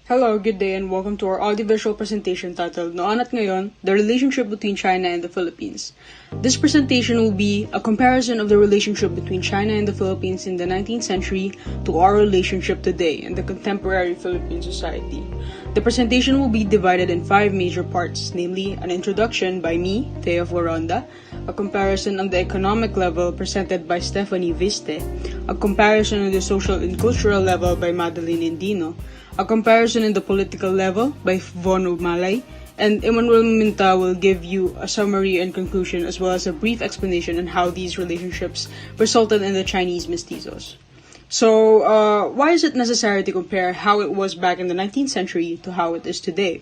Hello, good day, and welcome to our audiovisual presentation titled Noon at Ngayon, the relationship between China and the Philippines. This presentation will be a comparison of the relationship between China and the Philippines in the 19th century to our relationship today in the contemporary Philippine society. The presentation will be divided in 5 major parts, namely an introduction by me, Thea Floronda, a comparison on the economic level presented by Stephanie Viste, a comparison on the social and cultural level by Madeline Indino, a comparison in the political level by Von Umalay, and Emmanuel Minta will give you a summary and conclusion as well as a brief explanation on how these relationships resulted in the Chinese mestizos. So, why is it necessary to compare how it was back in the 19th century to how it is today?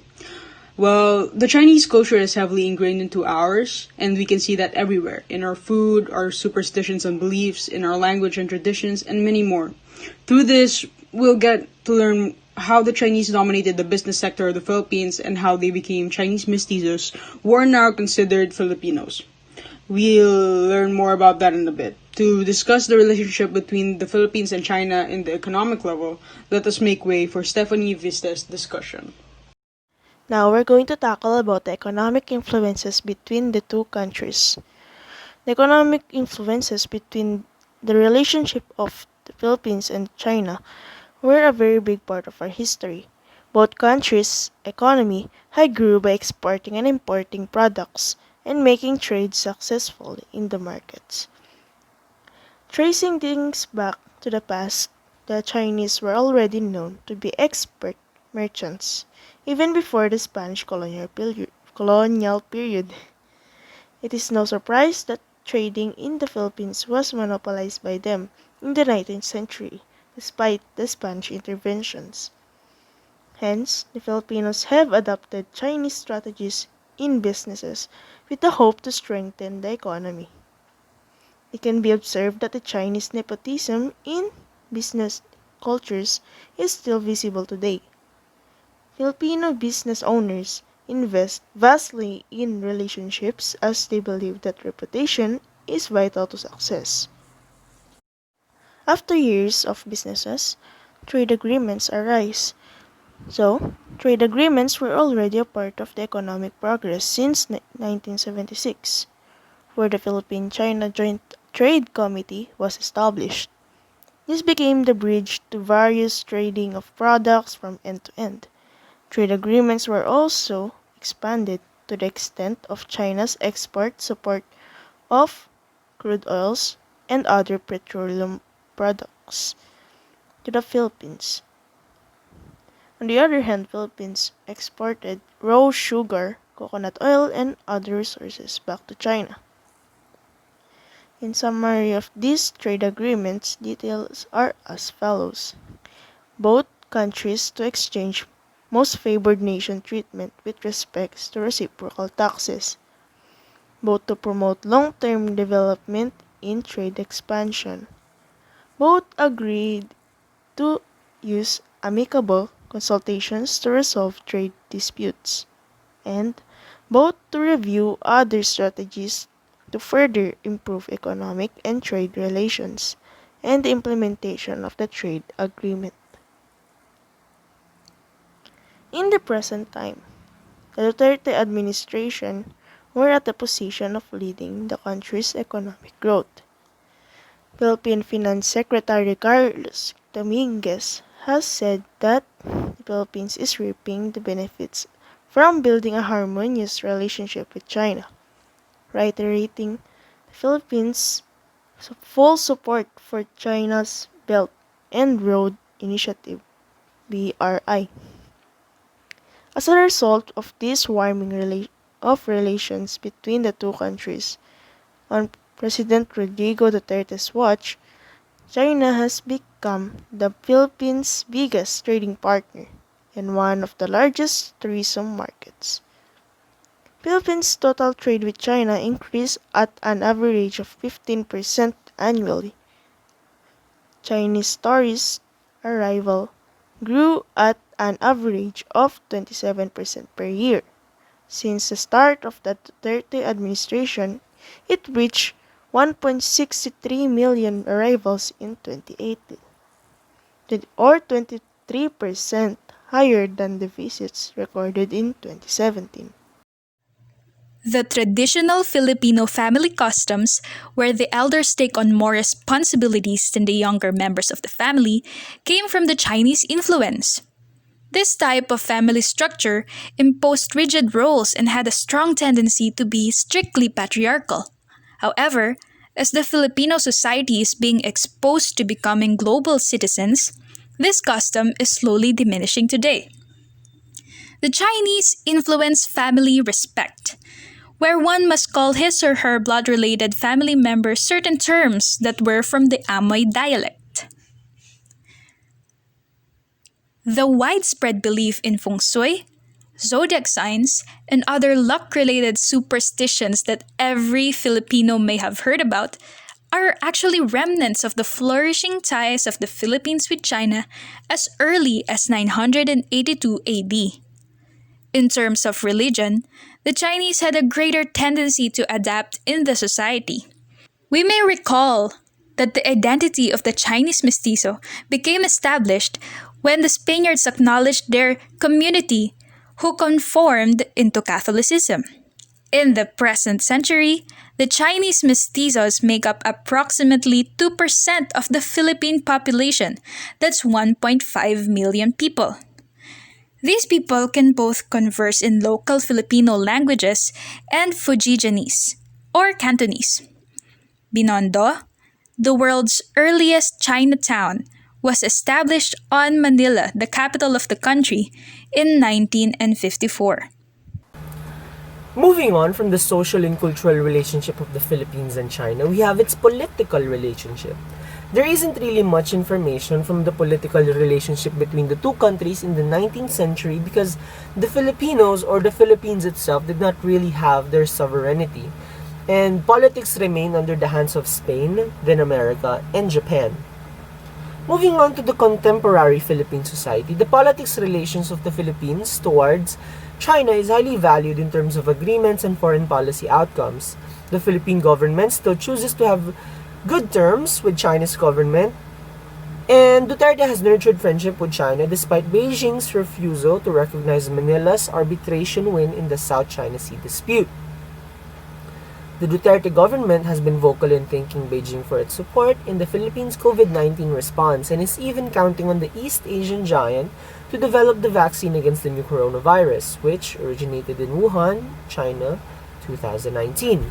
Well, the Chinese culture is heavily ingrained into ours, and we can see that everywhere, in our food, our superstitions and beliefs, in our language and traditions, and many more. Through this, we'll get to learn how the Chinese dominated the business sector of the Philippines and how they became Chinese mestizos who are now considered Filipinos. We'll learn more about that in a bit. To discuss the relationship between the Philippines and China in the economic level, let us make way for Stephanie Vista's discussion. Now we're going to tackle about the economic influences between the two countries. The economic influences between the relationship of the Philippines and China were a very big part of our history. Both countries' economy had grew by exporting and importing products and making trade successful in the markets. Tracing things back to the past, the Chinese were already known to be expert merchants, even before the Spanish colonial period. It is no surprise that trading in the Philippines was monopolized by them in the 19th century, despite the Spanish interventions. Hence, the Filipinos have adopted Chinese strategies in businesses with the hope to strengthen the economy. It can be observed that the Chinese nepotism in business cultures is still visible today. Filipino business owners invest vastly in relationships as they believe that reputation is vital to success. After years of businesses, trade agreements arise. So, trade agreements were already a part of the economic progress since 1976, where the Philippine-China Joint Trade Committee was established. This became the bridge to various trading of products from end to end. Trade agreements were also expanded to the extent of China's export support of crude oils and other petroleum products to the Philippines. On the other hand, Philippines exported raw sugar, coconut oil, and other resources back to China. In summary of these trade agreements, details are as follows. Both countries to exchange most favored nation treatment with respect to reciprocal taxes, both to promote long-term development in trade expansion. Both agreed to use amicable consultations to resolve trade disputes, and both to review other strategies to further improve economic and trade relations and the implementation of the trade agreement. In the present time, the Duterte administration were at the position of leading the country's economic growth. Philippine Finance Secretary Carlos Dominguez has said that the Philippines is reaping the benefits from building a harmonious relationship with China, reiterating the Philippines' full support for China's Belt and Road Initiative (BRI). As a result of this warming of relations between the two countries, on President Rodrigo Duterte's watch, China has become the Philippines' biggest trading partner and one of the largest tourism markets. Philippines' total trade with China increased at an average of 15% annually. Chinese tourist arrival grew at an average of 27% per year. Since the start of the Duterte administration, it reached 1.63 million arrivals in 2018, or 23% higher than the visits recorded in 2017. The traditional Filipino family customs, where the elders take on more responsibilities than the younger members of the family, came from the Chinese influence. This type of family structure imposed rigid roles and had a strong tendency to be strictly patriarchal. However, as the Filipino society is being exposed to becoming global citizens, this custom is slowly diminishing today. The Chinese influence family respect, where one must call his or her blood related family member certain terms that were from the Amoy dialect. The widespread belief in feng shui, zodiac signs, and other luck related superstitions that every Filipino may have heard about are actually remnants of the flourishing ties of the Philippines with China as early as 982 AD. In terms of religion, the Chinese had a greater tendency to adapt in the society. We may recall that the identity of the Chinese mestizo became established when the Spaniards acknowledged their community who conformed into Catholicism. In the present century, the Chinese mestizos make up approximately 2% of the Philippine population, that's 1.5 million people. These people can both converse in local Filipino languages and Fujianese, or Cantonese. Binondo, the world's earliest Chinatown, was established on Manila, the capital of the country, in 1954. Moving on from the social and cultural relationship of the Philippines and China, we have its political relationship. There isn't really much information from the political relationship between the two countries in the 19th century because the Filipinos or the Philippines itself did not really have their sovereignty, and politics remained under the hands of Spain, then America, and Japan. Moving on to the contemporary Philippine society, the politics relations of the Philippines towards China is highly valued in terms of agreements and foreign policy outcomes. The Philippine government still chooses to have good terms with China's government, and Duterte has nurtured friendship with China despite Beijing's refusal to recognize Manila's arbitration win in the South China Sea dispute. The Duterte government has been vocal in thanking Beijing for its support in the Philippines' COVID-19 response and is even counting on the East Asian giant to develop the vaccine against the new coronavirus, which originated in Wuhan, China, 2019.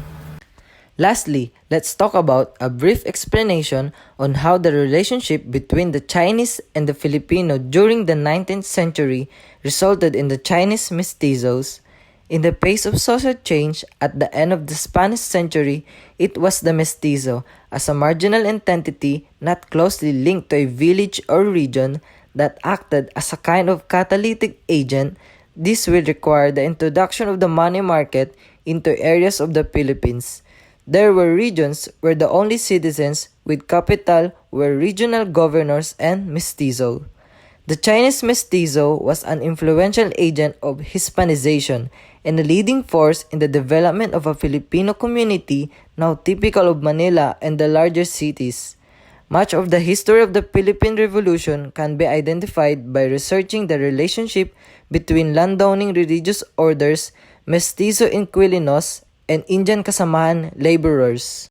Lastly, let's talk about a brief explanation on how the relationship between the Chinese and the Filipino during the 19th century resulted in the Chinese mestizos. In the pace of social change at the end of the Spanish century, it was the mestizo, as a marginal entity not closely linked to a village or region, that acted as a kind of catalytic agent. This will require the introduction of the money market into areas of the Philippines. There were regions where the only citizens with capital were regional governors and mestizo. The Chinese mestizo was an influential agent of Hispanization and a leading force in the development of a Filipino community now typical of Manila and the larger cities. Much of the history of the Philippine Revolution can be identified by researching the relationship between landowning religious orders, mestizo inquilinos, and Indian kasamahan laborers.